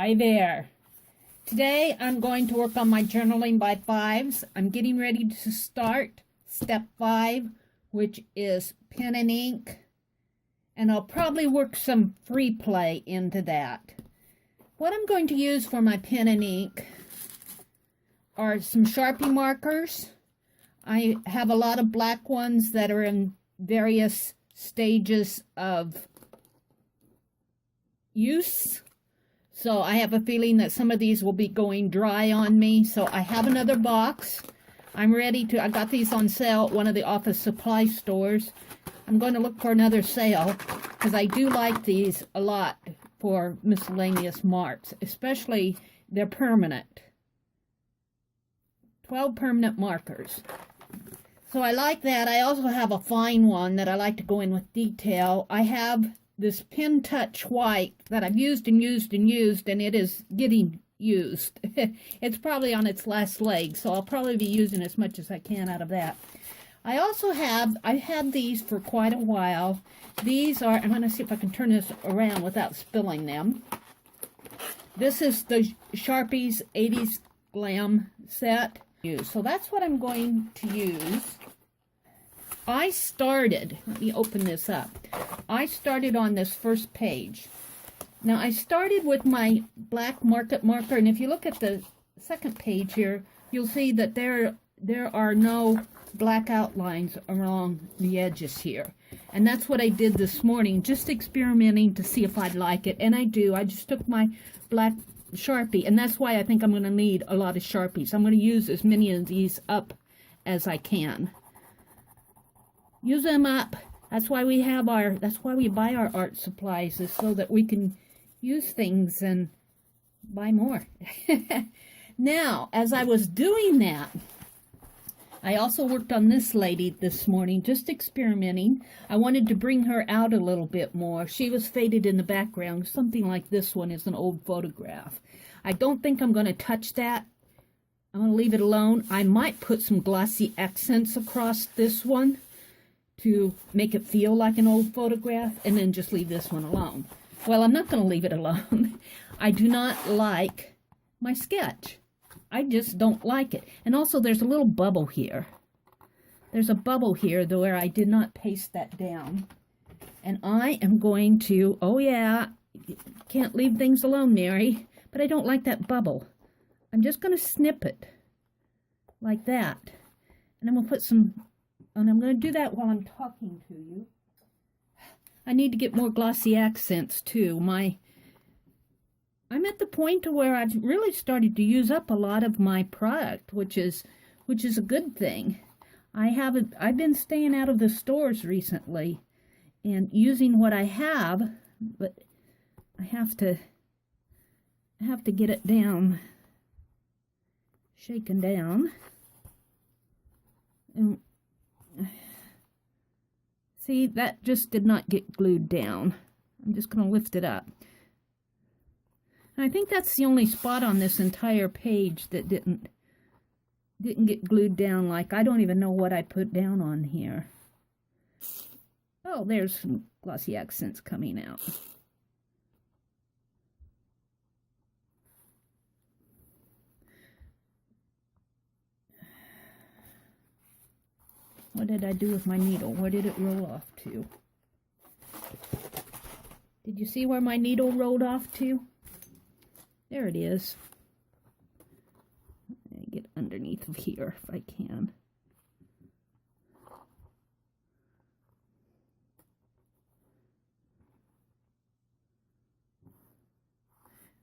Hi there. Today I'm going to work on my journaling by fives. I'm getting ready to start step 5, which is pen and ink. And I'll probably work some free play into that. What I'm going to use for my pen and ink are some Sharpie markers. I have a lot of black ones that are in various stages of use. So I have a feeling that some of these will be going dry on me. So I have another box. I'm ready to, I got these on sale at one of the office supply stores. I'm going to look for another sale because I do like these a lot for miscellaneous marks, especially they're permanent. 12 permanent markers. So I like that. I also have a fine one that I like to go in with detail. I have this Pen Touch white that I've used and used and used, and it is getting used. It's probably on its last leg, so I'll probably be using as much as I can out of that. I also have, I've had these for quite a while. These are, I'm going to see if I can turn this around without spilling them. This is the Sharpie's 80s Glam set. So that's what I'm going to use. I started, let me open this up. I started on this first page. Now I started with my black market marker, and if you look at the second page here, you'll see that there are no black outlines along the edges here. And that's what I did this morning, just experimenting to see if I'd like it. And I do. I just took my black Sharpie, and that's why I think I'm going to need a lot of Sharpies. I'm going to use as many of these up as I can. Use them up. That's why we have that's why we buy our art supplies, is so that we can use things and buy more. Now, as I was doing that, I also worked on this lady this morning, just experimenting. I wanted to bring her out a little bit more. She was faded in the background. Something like this one is an old photograph. I don't think I'm going to touch that. I'm going to leave it alone. I might put some glossy accents across this one to make it feel like an old photograph, and then just leave this one alone. Well, I'm not going to leave it alone. I do not like my sketch. I just don't like it. And also there's a little bubble here. There's a bubble here where I did not paste that down. And I am going to, oh yeah, can't leave things alone, Mary, but I don't like that bubble. I'm just going to snip it like that. And I'm going to put some, and I'm going to do that while I'm talking to you. I need to get more glossy accents too. I'm at the point to where I've really started to use up a lot of my product, which is a good thing. I've been staying out of the stores recently and using what I have, but I have to get it down, shaken down. And see, that just did not get glued down. I'm just going to lift it up. I think that's the only spot on this entire page that didn't get glued down. Like, I don't even know what I put down on here. Oh, there's some glossy accents coming out. What did I do with my needle? Where did it roll off to? Did you see where my needle rolled off to? There it is. Get underneath of here if I can.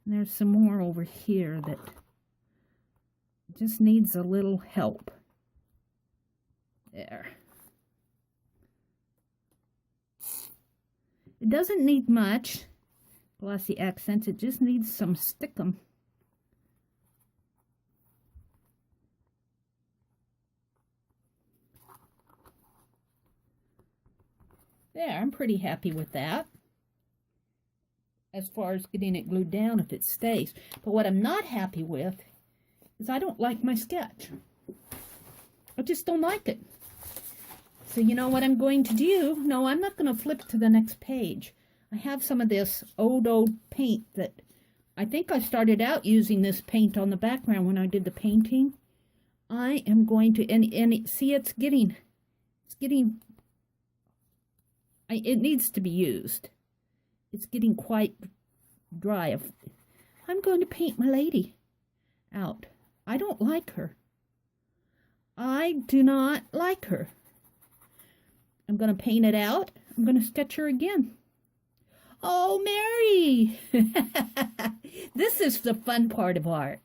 And there's some more over here that just needs a little help. There. It doesn't need much glossy accents, it just needs some stickum. There, I'm pretty happy with that. As far as getting it glued down if it stays. But what I'm not happy with is I don't like my sketch. I just don't like it. So you know what I'm going to do? No, I'm not going to flip to the next page. I have some of this old paint that I think I started out using this paint on the background when I did the painting. I am going to, and see, it needs to be used. It's getting quite dry. I'm going to paint my lady out. I don't like her. I do not like her. I'm going to paint it out. I'm going to sketch her again. Oh, Mary! This is the fun part of art.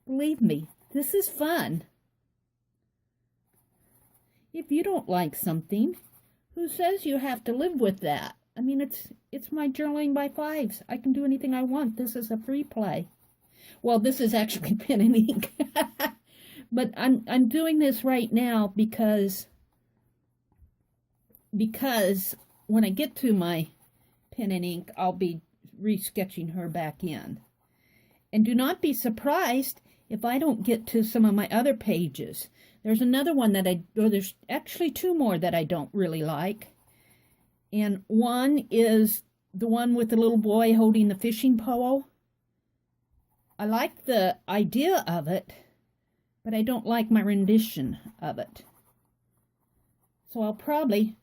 Believe me, this is fun. If you don't like something, who says you have to live with that? I mean, it's my journaling by fives. I can do anything I want. This is a free play. Well, this is actually pen and ink. But I'm doing this right now because when I get to my pen and ink, I'll be re-sketching her back in. And do not be surprised if I don't get to some of my other pages. There's another one there's actually two more that I don't really like. And one is the one with the little boy holding the fishing pole. I like the idea of it, but I don't like my rendition of it. So I'll probably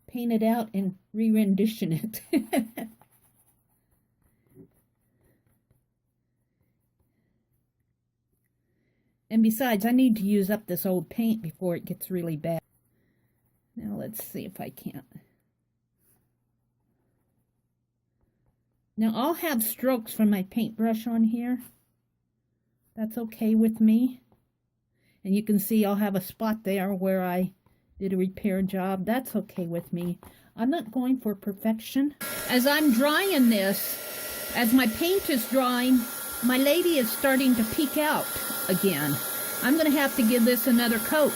paint it out and re-rendition it. And besides, I need to use up this old paint before it gets really bad. Now let's see if I can't. Now I'll have strokes from my paintbrush on here. That's okay with me. And you can see I'll have a spot there where I did a repair job. That's okay with me. I'm not going for perfection. As I'm drying this, as my paint is drying, my lady is starting to peek out again. I'm going to have to give this another coat.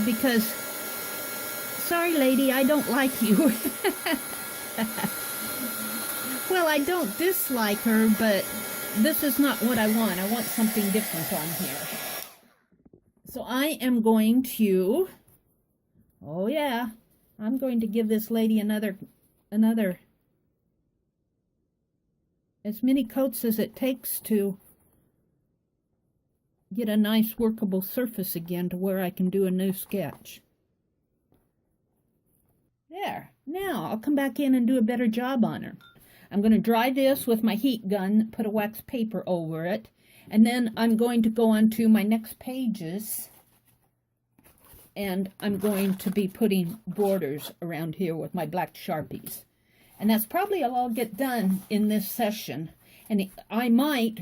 Because, sorry lady, I don't like you. Well, I don't dislike her, but this is not what I want. I want something different on here. So I am going to, oh yeah, I'm going to give this lady another, as many coats as it takes to get a nice workable surface again to where I can do a new sketch. There. Now I'll come back in and do a better job on her. I'm going to dry this with my heat gun, put a wax paper over it, and then I'm going to go on to my next pages, and I'm going to be putting borders around here with my black Sharpies. And that's probably all I'll get done in this session. And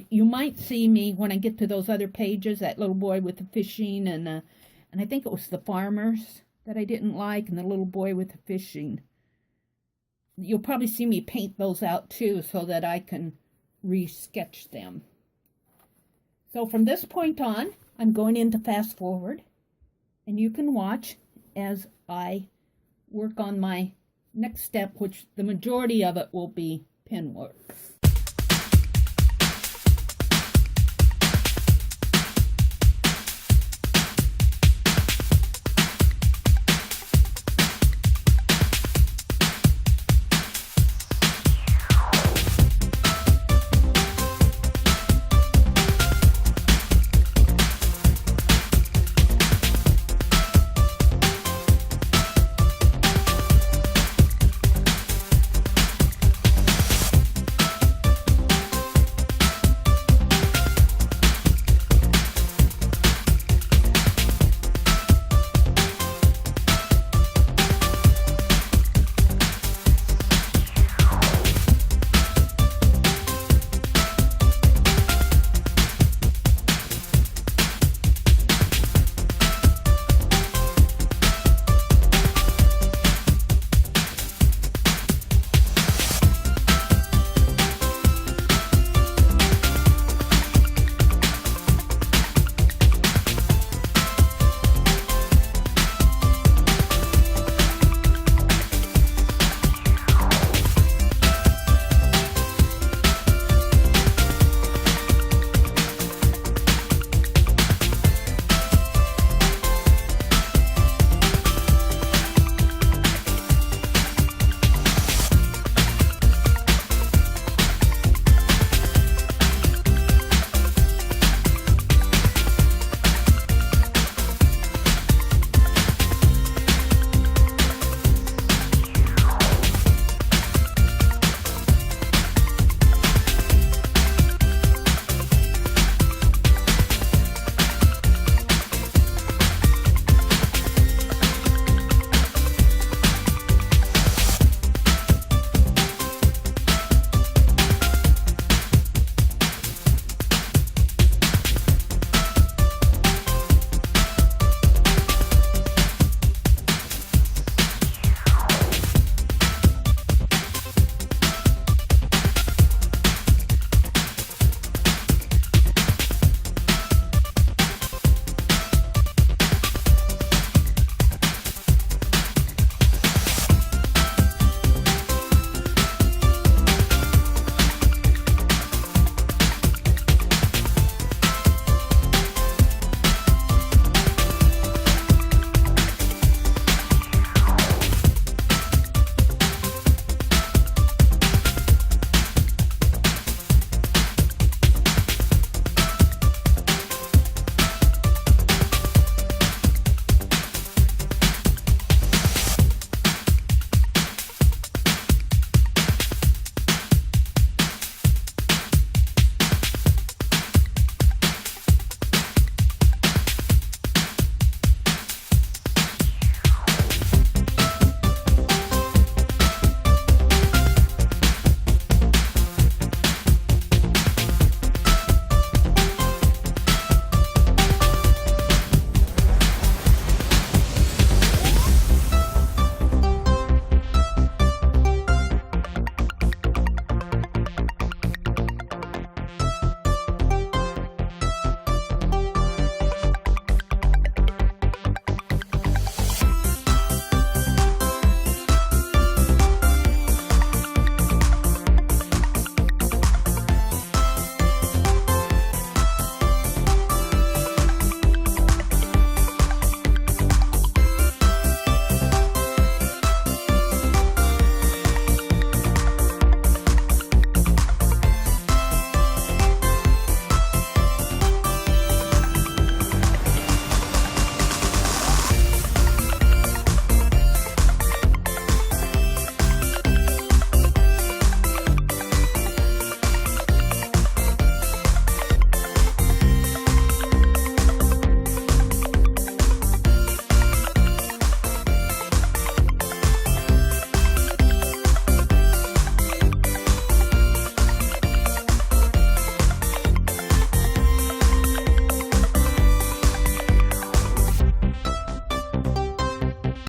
you might see me when I get to those other pages, that little boy with the fishing, and I think it was the farmers that I didn't like, and the little boy with the fishing. You'll probably see me paint those out too so that I can re-sketch them. So from this point on, I'm going into fast forward, and you can watch as I work on my next step, which the majority of it will be pen work.